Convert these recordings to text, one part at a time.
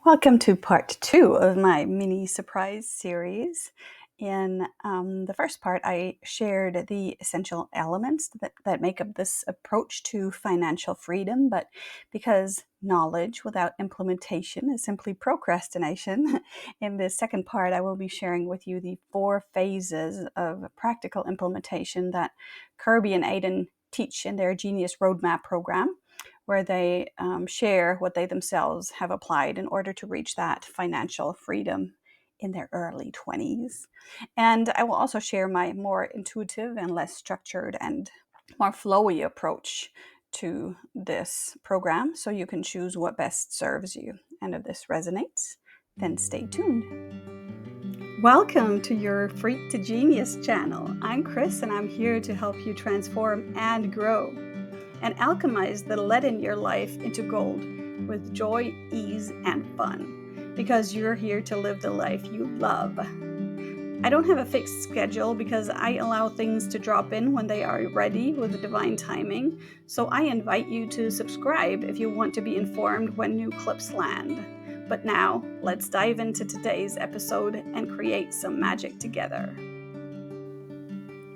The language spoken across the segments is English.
Welcome to part 2 of my mini surprise series. In the first part, I shared the essential elements that make up this approach to financial freedom, but because knowledge without implementation is simply procrastination, in this second part, I will be sharing with you the 4 phases of practical implementation that Kirby and Aiden teach in their Genius Roadmap program, where they share what they themselves have applied in order to reach that financial freedom in their early 20s. And I will also share my more intuitive and less structured and more flowy approach to this program, so you can choose what best serves you. And if this resonates, then stay tuned. Welcome to your Freak to Genius channel. I'm Chris, and I'm here to help you transform and grow and alchemize the lead in your life into gold with joy, ease, and fun, because you're here to live the life you love. I don't have a fixed schedule because I allow things to drop in when they are ready with the divine timing, so I invite you to subscribe if you want to be informed when new clips land. But now, let's dive into today's episode and create some magic together.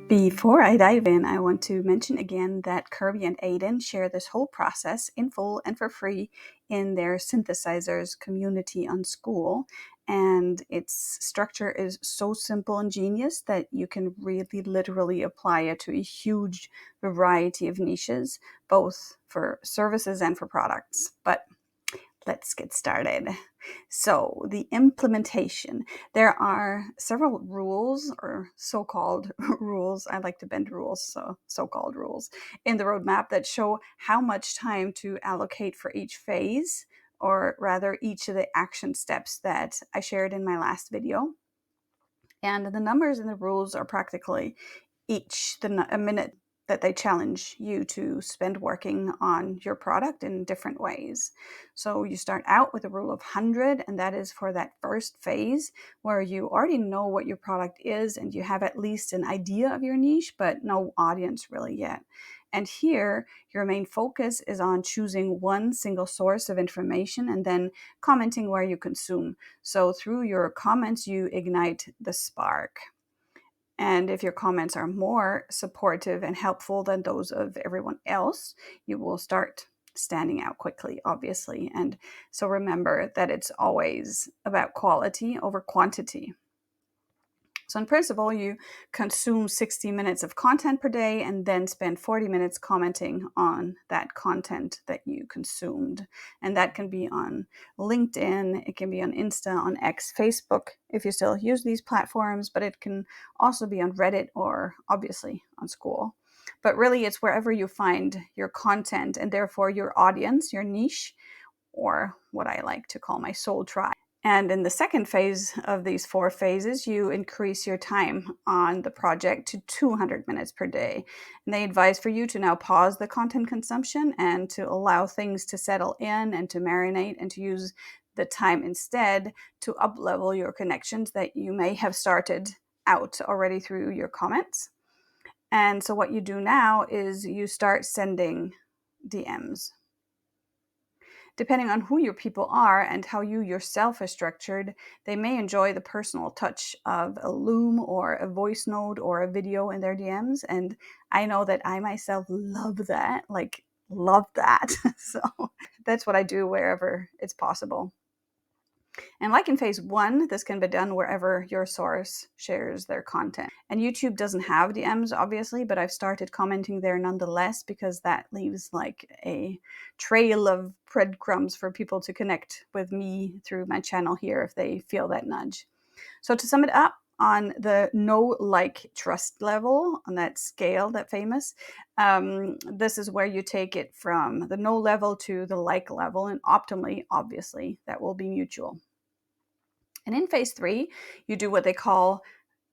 Before I dive in, I want to mention again that Kirby and Aiden share this whole process in full and for free in their Synthesizers community on School. And its structure is so simple and genius that you can really literally apply it to a huge variety of niches, both for services and for products. But let's get started. So the implementation. There are several rules, or so-called rules. I like to bend rules, so-called rules in the roadmap that show how much time to allocate for each phase, or rather each of the action steps that I shared in my last video. And the numbers in the rules are practically each a minute that they challenge you to spend working on your product in different ways. So you start out with a rule of 100, and that is for that first phase where you already know what your product is and you have at least an idea of your niche, but no audience really yet. And here, your main focus is on choosing one single source of information and then commenting where you consume. So through your comments, you ignite the spark. And if your comments are more supportive and helpful than those of everyone else, you will start standing out quickly, obviously. And so remember that it's always about quality over quantity. So in principle, you consume 60 minutes of content per day and then spend 40 minutes commenting on that content that you consumed. And that can be on LinkedIn, it can be on Insta, on X, Facebook, if you still use these platforms, but it can also be on Reddit or obviously on School. But really, it's wherever you find your content and therefore your audience, your niche, or what I like to call my soul tribe. And in the second phase of these 4 phases, you increase your time on the project to 200 minutes per day. And they advise for you to now pause the content consumption and to allow things to settle in and to marinate, and to use the time instead to up-level your connections that you may have started out already through your comments. And so what you do now is you start sending DMs. Depending on who your people are and how you yourself are structured, they may enjoy the personal touch of a loom or a voice note or a video in their DMs. And I know that I myself love that, love that. So that's what I do wherever it's possible. And like in phase 1, this can be done wherever your source shares their content. And YouTube doesn't have DMs, obviously, but I've started commenting there nonetheless, because that leaves like a trail of breadcrumbs for people to connect with me through my channel here if they feel that nudge. So to sum it up, on the know, like, trust level, on that scale, that famous, this is where you take it from the know level to the like level, and optimally, obviously, that will be mutual. And in phase 3, you do what they call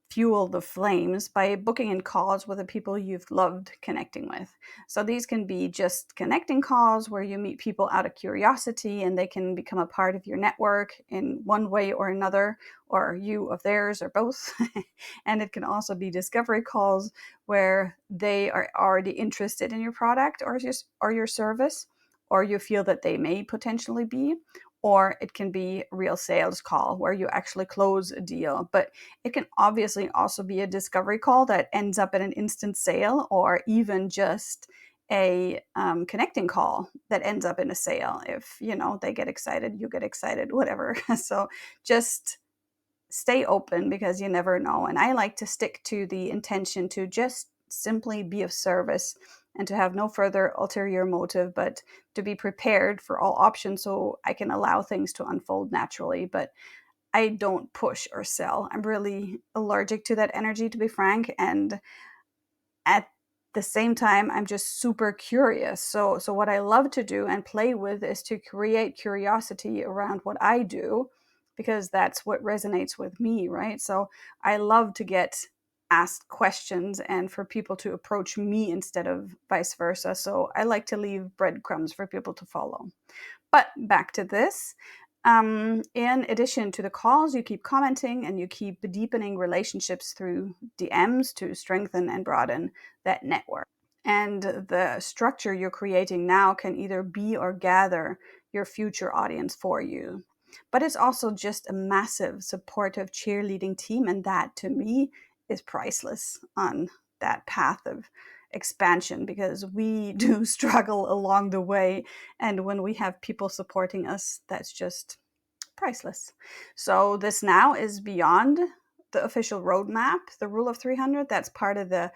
fuel the flames by booking in calls with the people you've loved connecting with. So these can be just connecting calls where you meet people out of curiosity and they can become a part of your network in one way or another, or you of theirs, or both. And it can also be discovery calls where they are already interested in your product or your service, or you feel that they may potentially be. or it can be a real sales call where you actually close a deal. But it can obviously also be a discovery call that ends up in an instant sale, or even just a connecting call that ends up in a sale. If they get excited, you get excited, whatever. So just stay open, because you never know. And I like to stick to the intention to just simply be of service and to have no further ulterior motive, but to be prepared for all options so I can allow things to unfold naturally. But I don't push or sell. I'm really allergic to that energy, to be frank. And at the same time, I'm just super curious. So what I love to do and play with is to create curiosity around what I do, because that's what resonates with me, right? So I love to get asked questions and for people to approach me instead of vice versa. So I like to leave breadcrumbs for people to follow. But back to this. In addition to the calls, you keep commenting and you keep deepening relationships through DMs to strengthen and broaden that network. And the structure you're creating now can either be or gather your future audience for you. But it's also just a massive supportive cheerleading team. And that to me is priceless on that path of expansion, because we do struggle along the way. And when we have people supporting us, that's just priceless. So this now is beyond the official roadmap, the rule of 300. That's part of the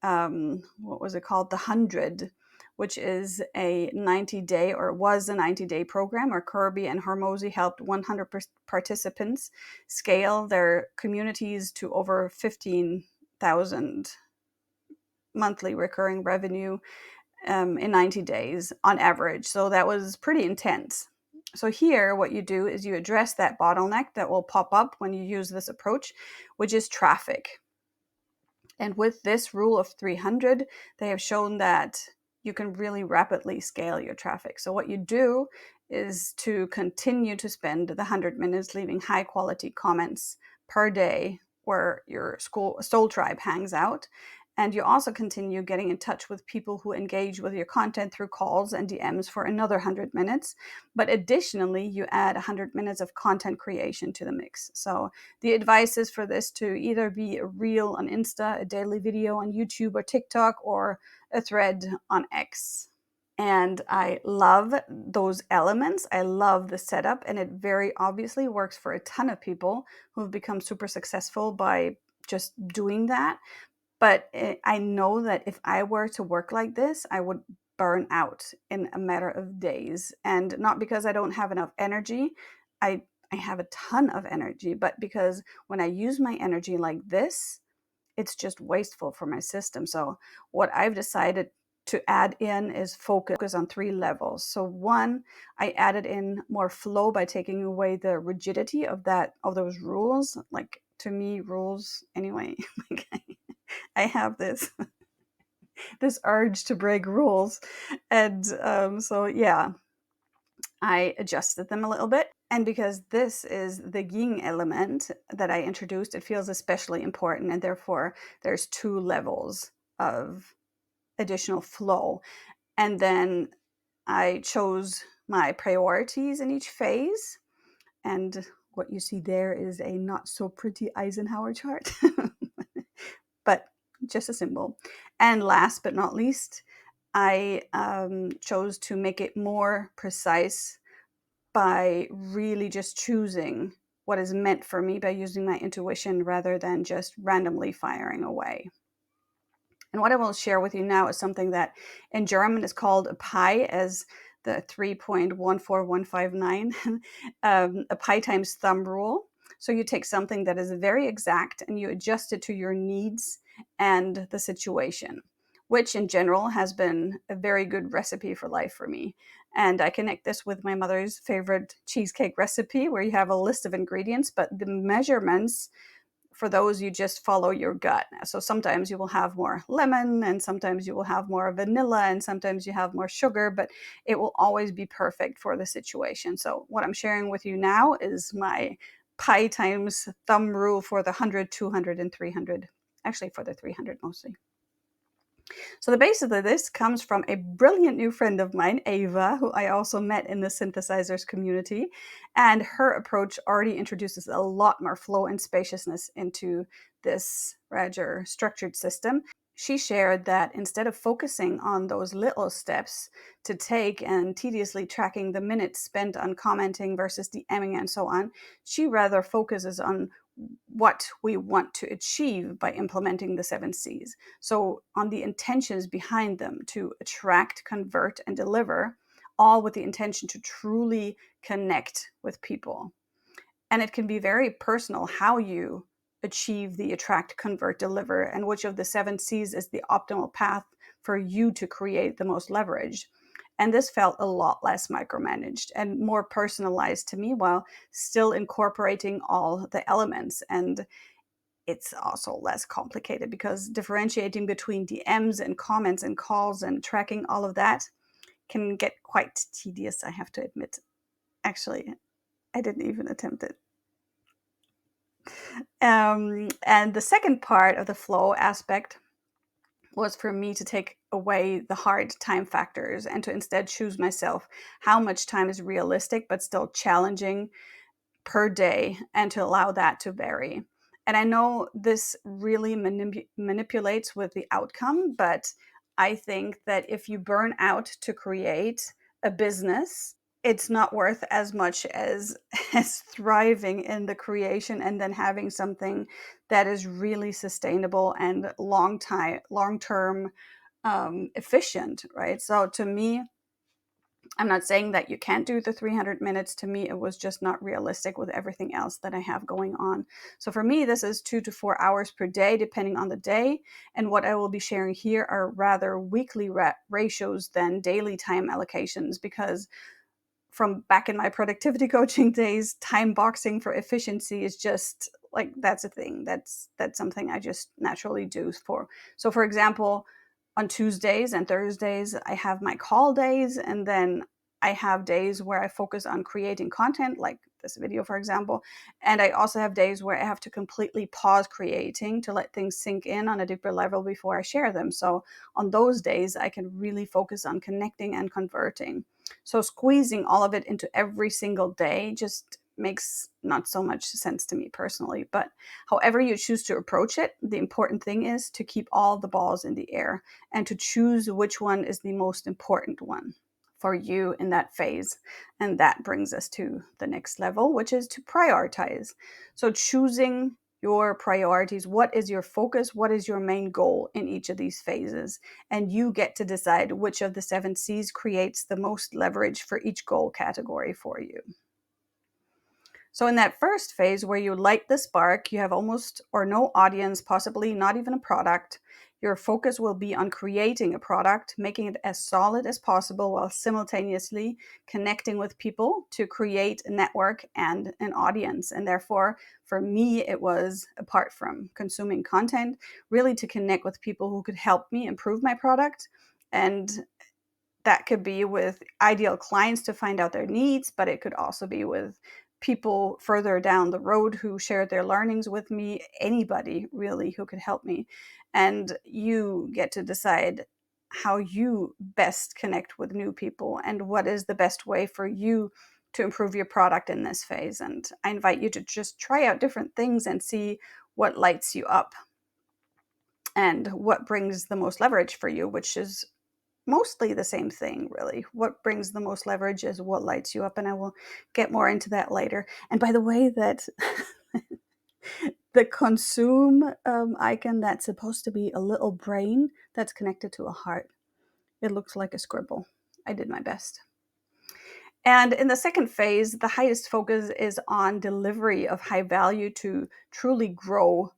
what was it called? The 100, which is a 90-day, or was a 90-day program where Kirby and Hormozy helped 100 participants scale their communities to over 15,000 monthly recurring revenue in 90 days on average. So that was pretty intense. So here, what you do is you address that bottleneck that will pop up when you use this approach, which is traffic. And with this rule of 300, they have shown that you can really rapidly scale your traffic. So what you do is to continue to spend the 100 minutes leaving high quality comments per day where your soul tribe hangs out. And you also continue getting in touch with people who engage with your content through calls and DMs for another 100 minutes. But additionally, you add 100 minutes of content creation to the mix. So the advice is for this to either be a reel on Insta, a daily video on YouTube or TikTok, or a thread on X. And I love those elements. I love the setup, and it very obviously works for a ton of people who've become super successful by just doing that. But I know that if I were to work like this, I would burn out in a matter of days. And not because I don't have enough energy. I have a ton of energy, but because when I use my energy like this, it's just wasteful for my system. So what I've decided to add in is focus on 3 levels. So one, I added in more flow by taking away the rigidity of those rules. Like, to me, rules anyway, like, I have this urge to break rules. And so yeah, I adjusted them a little bit. And because this is the yin element that I introduced, it feels especially important. And therefore, there's 2 levels of additional flow. And then I chose my priorities in each phase. And what you see there is a not so pretty Eisenhower chart, but just a symbol. And last but not least, I chose to make it more precise by really just choosing what is meant for me by using my intuition rather than just randomly firing away. And what I will share with you now is something that in German is called a pi, as the 3.14159, a pi times thumb rule. So you take something that is very exact and you adjust it to your needs and the situation, which in general has been a very good recipe for life for me. And I connect this with my mother's favorite cheesecake recipe, where you have a list of ingredients, but the measurements, for those, you just follow your gut. So sometimes you will have more lemon, and sometimes you will have more vanilla, and sometimes you have more sugar, but it will always be perfect for the situation. So what I'm sharing with you now is my pi times thumb rule for the 100, 200, and 300. Actually, for the 300 mostly. So the basis of this comes from a brilliant new friend of mine, Ava, who I also met in the Synthesizers community. And her approach already introduces a lot more flow and spaciousness into this rather structured system. She shared that instead of focusing on those little steps to take and tediously tracking the minutes spent on commenting versus DMing and so on, she rather focuses on what we want to achieve by implementing the 7 C's. So, on the intentions behind them to attract, convert, and deliver, all with the intention to truly connect with people. And it can be very personal how you achieve the attract, convert, deliver, and which of the 7 C's is the optimal path for you to create the most leverage. And this felt a lot less micromanaged and more personalized to me while still incorporating all the elements. And it's also less complicated because differentiating between DMs and comments and calls and tracking all of that can get quite tedious, I have to admit. Actually, I didn't even attempt it. And the second part of the flow aspect was for me to take away the hard time factors and to instead choose myself how much time is realistic but still challenging per day and to allow that to vary. And I know this really manipulates with the outcome, but I think that if you burn out to create a business, it's not worth as much as as thriving in the creation and then having something that is really sustainable and long term efficient, right? So to me, I'm not saying that you can't do the 300 minutes. To me, it was just not realistic with everything else that I have going on. So for me, this is 2 to 4 hours per day, depending on the day. And what I will be sharing here are rather weekly ratios than daily time allocations, because from back in my productivity coaching days, time boxing for efficiency is just like that's a thing. That's something I just naturally do for. So for example, on Tuesdays and Thursdays, I have my call days, and then I have days where I focus on creating content, like this video, for example. And I also have days where I have to completely pause creating to let things sink in on a deeper level before I share them. So on those days, I can really focus on connecting and converting. So squeezing all of it into every single day just makes not so much sense to me personally. But however you choose to approach it, the important thing is to keep all the balls in the air and to choose which one is the most important one for you in that phase. And that brings us to the next level, which is to prioritize. So choosing your priorities. What is your focus? What is your main goal in each of these phases? And you get to decide which of the 7 C's creates the most leverage for each goal category for you. So in that first phase where you light the spark, you have almost or no audience, possibly not even a product. Your focus will be on creating a product, making it as solid as possible while simultaneously connecting with people to create a network and an audience. And therefore, for me, it was, apart from consuming content, really to connect with people who could help me improve my product. And that could be with ideal clients to find out their needs, but it could also be with people further down the road who shared their learnings with me, anybody really who could help me. And you get to decide how you best connect with new people and what is the best way for you to improve your product in this phase. And I invite you to just try out different things and see what lights you up and what brings the most leverage for you, which is mostly the same thing, really. What brings the most leverage is what lights you up, and I will get more into that later. And by the way, that the consume icon, that's supposed to be a little brain that's connected to a heart. It looks like a scribble. I did my best. And in the second phase, the highest focus is on delivery of high value to truly grow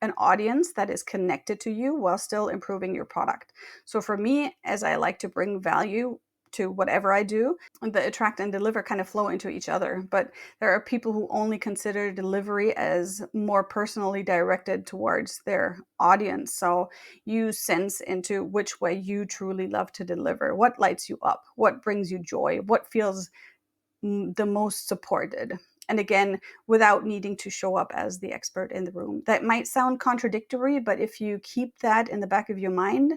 an audience that is connected to you while still improving your product. So for me, as I like to bring value to whatever I do, the attract and deliver kind of flow into each other. But there are people who only consider delivery as more personally directed towards their audience. So you sense into which way you truly love to deliver, what lights you up, what brings you joy, what feels the most supported. And again, without needing to show up as the expert in the room. That might sound contradictory, but if you keep that in the back of your mind,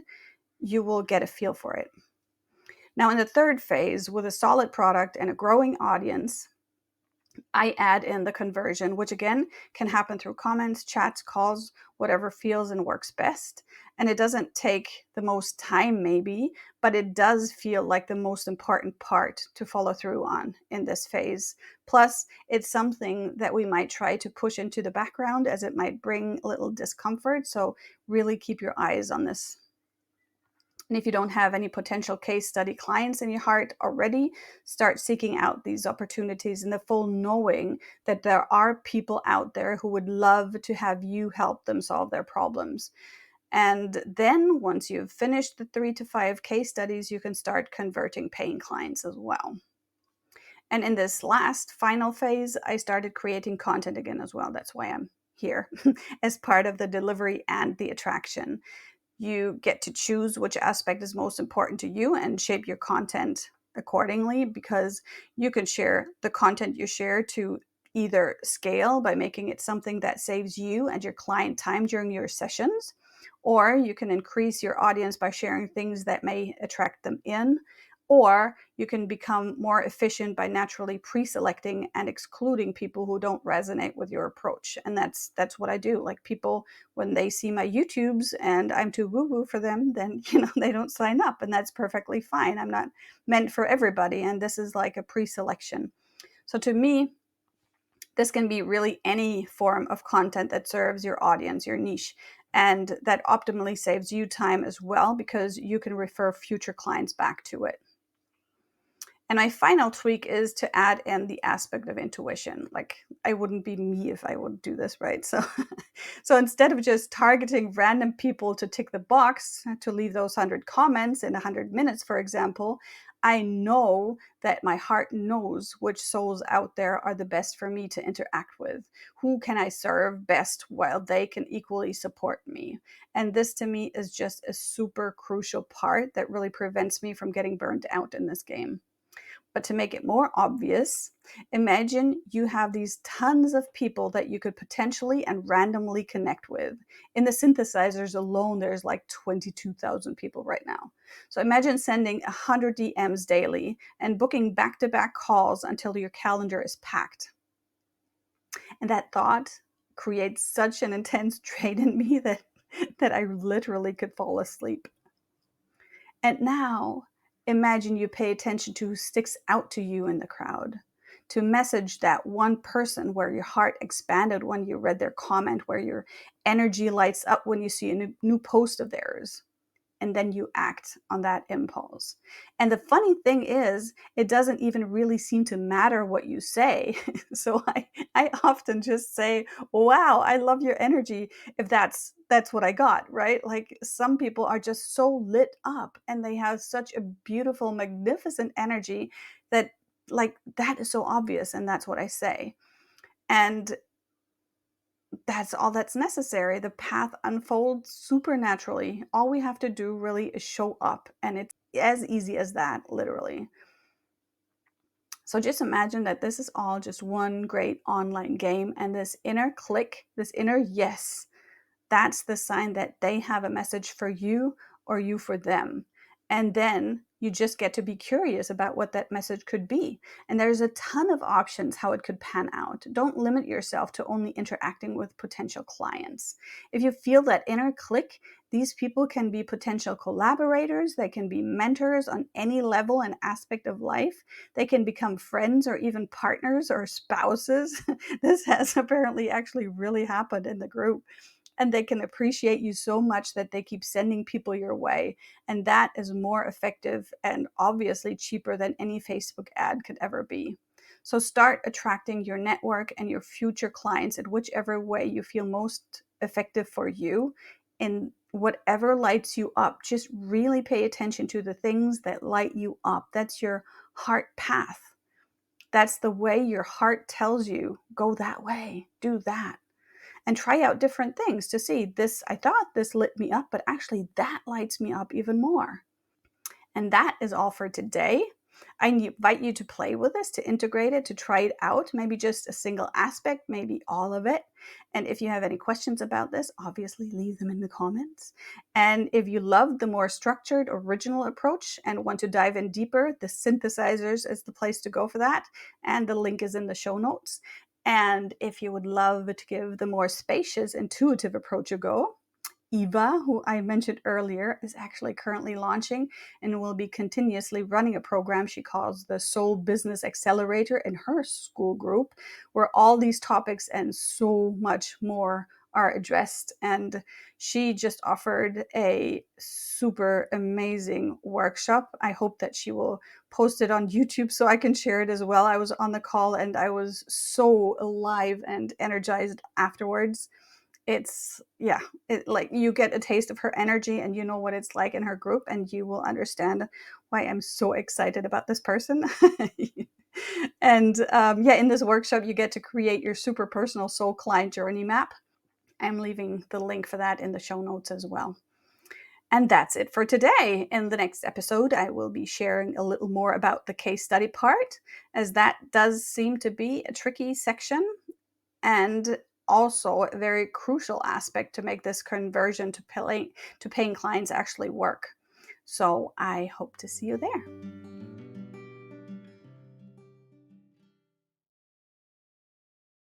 you will get a feel for it. Now, in the third phase, with a solid product and a growing audience, I add in the conversion, which again can happen through comments, chats, calls, whatever feels and works best. And it doesn't take the most time, maybe, but it does feel like the most important part to follow through on in this phase. Plus, it's something that we might try to push into the background as it might bring a little discomfort. So, really keep your eyes on this. And if you don't have any potential case study clients in your heart already, start seeking out these opportunities in the full knowing that there are people out there who would love to have you help them solve their problems. And then once you've finished the 3 to 5 case studies, you can start converting paying clients as well. And in this last final phase, I started creating content again as well. That's why I'm here as part of the delivery and the attraction. You get to choose which aspect is most important to you and shape your content accordingly, because you can share the content you share to either scale by making it something that saves you and your client time during your sessions, or you can increase your audience by sharing things that may attract them in, or you can become more efficient by naturally pre-selecting and excluding people who don't resonate with your approach. And that's what I do. Like, people, when they see my YouTubes and I'm too woo-woo for them, then they don't sign up, and that's perfectly fine. I'm not meant for everybody, and this is like a pre-selection. So to me, this can be really any form of content that serves your audience, your niche, and that optimally saves you time as well, because you can refer future clients back to it. And my final tweak is to add in the aspect of intuition. Like, I wouldn't be me if I would do this, right? So, so instead of just targeting random people to tick the box, to leave those 100 comments in 100 minutes, for example, I know that my heart knows which souls out there are the best for me to interact with. Who can I serve best while they can equally support me? And this to me is just a super crucial part that really prevents me from getting burnt out in this game. But to make it more obvious, imagine you have these tons of people that you could potentially and randomly connect with. In the synthesizers alone, there's like 22,000 people right now. So imagine sending 100 DMs daily and booking back-to-back calls until your calendar is packed. And that thought creates such an intense drain in me that I literally could fall asleep. And now, imagine you pay attention to who sticks out to you in the crowd. To message that one person where your heart expanded when you read their comment, where your energy lights up when you see a new post of theirs, and then you act on that impulse. And the funny thing is, it doesn't even really seem to matter what you say. So I often just say, wow, I love your energy, if that's what I got, right? Like, some people are just so lit up and they have such a beautiful, magnificent energy that, like, that is so obvious, and that's what I say. And that's all that's necessary. The path unfolds supernaturally. All we have to do really is show up, and it's as easy as that, literally. So just imagine that this is all just one great online game, and this inner click, this inner yes, that's the sign that they have a message for you or you for them. And then you just get to be curious about what that message could be. And there's a ton of options how it could pan out. Don't limit yourself to only interacting with potential clients. If you feel that inner click, these people can be potential collaborators, they can be mentors on any level and aspect of life, they can become friends or even partners or spouses. This has apparently actually really happened in the group. And they can appreciate you so much that they keep sending people your way. And that is more effective and obviously cheaper than any Facebook ad could ever be. So start attracting your network and your future clients in whichever way you feel most effective for you, in whatever lights you up. Just really pay attention to the things that light you up. That's your heart path. That's the way your heart tells you, go that way, do that. And try out different things to see, this, I thought this lit me up, but actually that lights me up even more. And that is all for today. I invite you to play with this, to integrate it, to try it out, maybe just a single aspect, maybe all of it. And if you have any questions about this, obviously leave them in the comments. And if you love the more structured, original approach and want to dive in deeper, the synthesizers is the place to go for that. And the link is in the show notes. And if you would love to give the more spacious, intuitive approach a go, Eva, who I mentioned earlier, is actually currently launching and will be continuously running a program she calls the Soul Business Accelerator in her school group, where all these topics and so much more are addressed. And she just offered a super amazing workshop. I hope that she will post it on YouTube so I can share it as well. I was on the call and I was so alive and energized afterwards. It's, yeah, like you get a taste of her energy and you know what it's like in her group, and you will understand why I'm so excited about this person. And yeah, in this workshop you get to create your super personal soul client journey map. I'm leaving the link for that in the show notes as well. And that's it for today. In the next episode, I will be sharing a little more about the case study part, as that does seem to be a tricky section and also a very crucial aspect to make this conversion to paying clients actually work. So I hope to see you there.